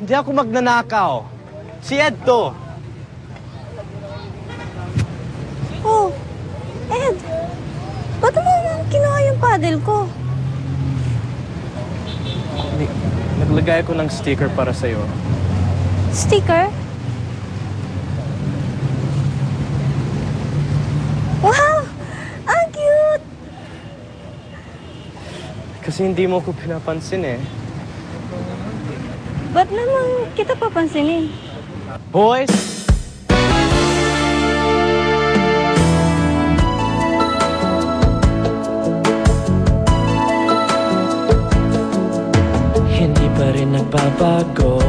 Hindi ako magnanakaw. Si Ed to. Oh, Ed. Ba't mo kinuha yung paddle ko? Naglagay ko ng sticker para sa'yo. Sticker? Wow! Ang cute! Kasi hindi mo ko pinapansin eh. Ba't naman kita papansinin? Boys! Hindi pa rin nagbabago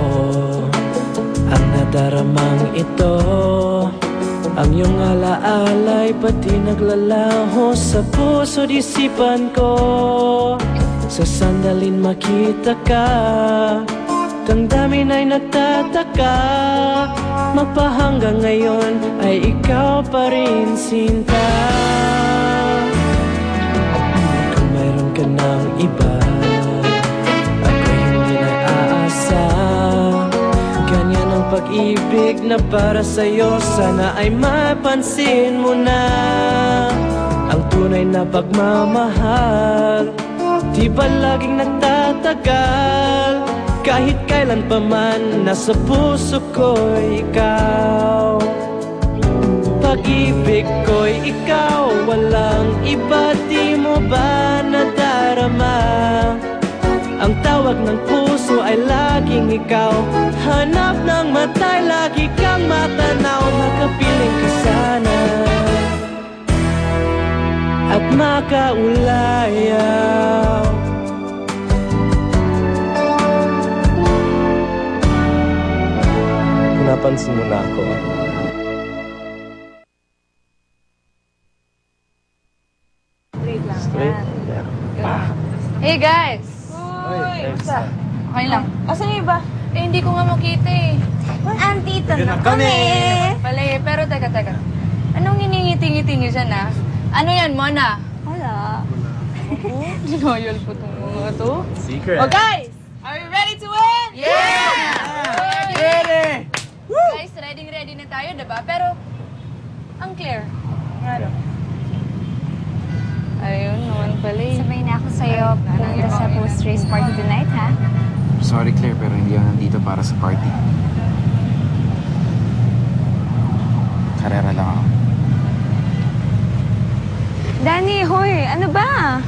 ang nadaramang ito. Ang iyong alaala'y pati naglalaho sa puso't isipan ko. Sa sandalin makita ka, damdamin ay nagtataka. Magpahanggang ngayon ay ikaw pa rin, sinta. Kung mayroon ka ng iba, ako'y hindi nag-aasa. Ganyan ang pag-ibig na para sa'yo, sana ay mapansin mo na. Ang tunay na pagmamahal, di ba laging nagtatagal? Kahit kailan pa man, nasa puso ko'y ikaw. Pag-ibig ko'y ikaw, walang iba, di mo ba nadarama? Ang tawag ng puso ay laging ikaw. Hanap ng mata'y lagi kang matanaw. Makapiling ka sana at makaulayaw. Napansin mo na ako. Straight? Yeah. Hey guys! Uy! Okay lang. Asan yung iba? Eh, hindi ko nga makita eh. Andito na kami! Pala eh, pero teka. Anong niningiti-ngiti niyo dyan ah? Ano yan, Mona? Wala. Dinoyal po itong mga to. Secret. Oh guys! Are you ready to win? Yeah! Ready! Guys, ready na tayo, diba? Pero, ang clear. Ano? Ayun, naman pala eh. Sabay na ako sa'yo punta sa post-race party tonight, ha? Sorry, Claire, pero hindi ako nandito para sa party. Karera lang ako. Danny, hoy! Ano ba?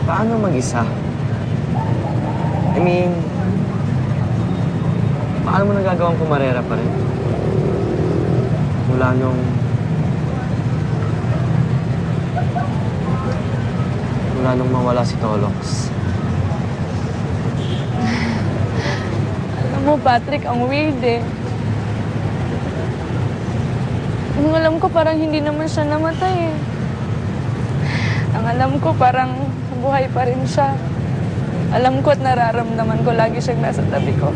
Paano mag-isa? I mean, paano mo nagagawang pumarera pa rin? Mula nung mawala si Tolox. Alam mo, Patrick, ang weird eh. Ang alam ko, parang hindi naman siya namatay eh. Ang alam ko, parang buhay pa rin siya. Alam ko at nararamdaman ko, lagi siyang nasa tabi ko.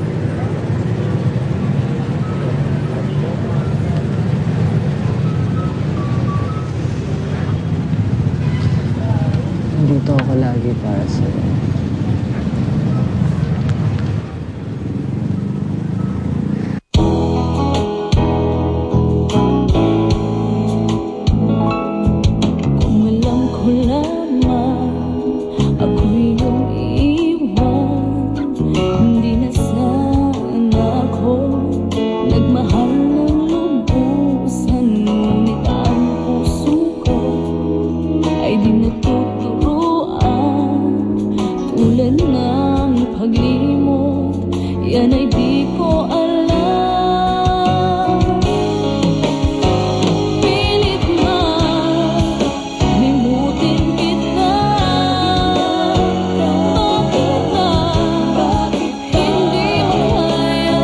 bagay para sa'yo. Kung alam ko lamang ako'y iyong iwan, hindi na sana ako nagmahal ng lubusan. Ngunit ang puso ko ay di natuturuan. Tulad ng paglimot, yan ay di ko alam. Pilit man limutin kita. Bakit hindi mo kaya?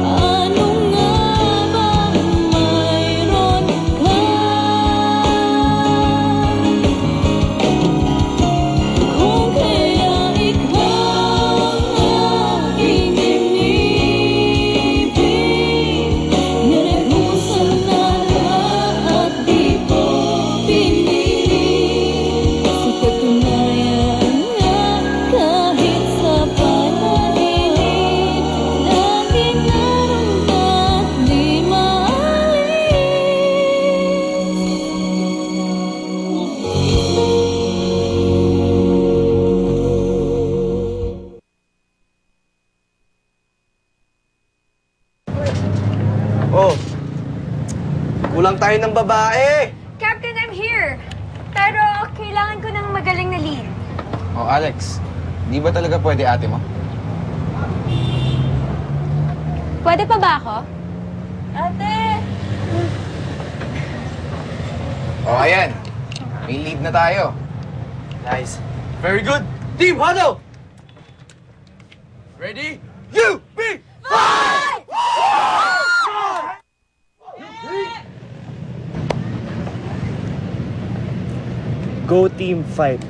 Ano nga bang mayroon ka? Kung kaya ikaw ang aking inibig, yan ay kusang na lahat di ko piniling. Sa katunayan nga, kahit sa panaginip, laging naroon ka, di Oh, kulang tayo ng babae. Captain, I'm here! Pero kailangan ko ng magaling na lead. Oh, Alex, di ba talaga pwede ate mo? Pwede pa ba ako? Ate! Oh, ayan. May lead na tayo. Nice. Very good. Team huddle. Ready? You be fight! Go team, fight!